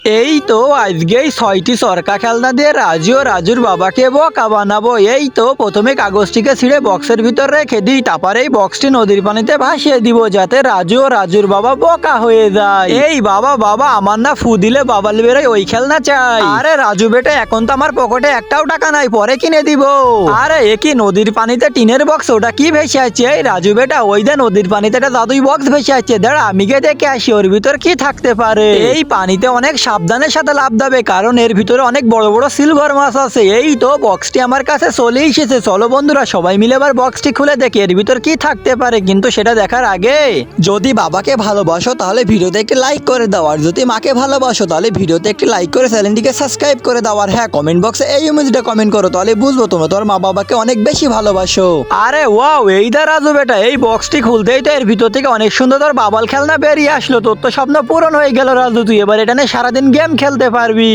এই তো আজকেই 6টি সরকা খেলনা দিয়ে রাজু ও রাজুর বাবাকে বোকা বানাবো। এই তো প্রথমে কাগজটিকে ছিঁড়ে বক্সের ভিতর রেখে দিই, তারপরে এই বক্সটি নদীর পানিতে ভাসিয়ে দিব যাতে রাজু ও রাজুর বাবা বোকা হয়ে যায়। এই বাবা বাবা, আমার না ফু দিলে বাবাল বেরোয় ওই খেলনা চাই। আরে রাজু বেটা, এখন তো আমার পকেটে একটাও টাকা নাই, পরে কিনে দিব। আরে এ কি নদীর পানিতে টিনের বক্স, ওটা কি ভেসে আছে? এই রাজু বেটা, ওই যে নদীর পানিতে একটা জাদুই বক্স ভেসে আছে, দাঁড়া আমি গিয়ে দেখে আসি ওর ভিতর কি থাকতে পারে। এই পানিতে অনেক সাবধানের সাথে লাফ দেবে, কারণ এর ভিতরে অনেক বড় বড় সিলভার মাছ আছে। এই তো বক্সটি আমার কাছে চলে এসেছে, চলো বন্ধুরা সবাই মিলে এবার বক্সটি খুলে দেখি এর ভিতর কি থাকতে পারে। কিন্তু সেটা দেখার আগে, যদি বাবাকে ভালোবাসো তাহলে ভিডিওতে একটি লাইক করে দাও, আর যদি মাকে ভালোবাসো তাহলে ভিডিওতে একটি লাইক করে চ্যানেলটিকে সাবস্ক্রাইব করে দাও। আর হ্যাঁ, কমেন্ট বক্সে এই ইমেজটা কমেন্ট করো, তাহলে বুঝবো তোমরা তোমার মা বাবাকে অনেক বেশি ভালোবাসো। আরে ওয়াও, এই দা রাজু বেটা, এই বক্সটি খুলতেই তো এর ভিতর থেকে অনেক সুন্দর তোর বাবাল খেলনা বেরিয়ে আসলো। তোর তো স্বপ্ন পূরণ হয়ে গেল রাজু, তুই এবার এটা নিয়ে সারাদিন গেম খেলতে পারবি।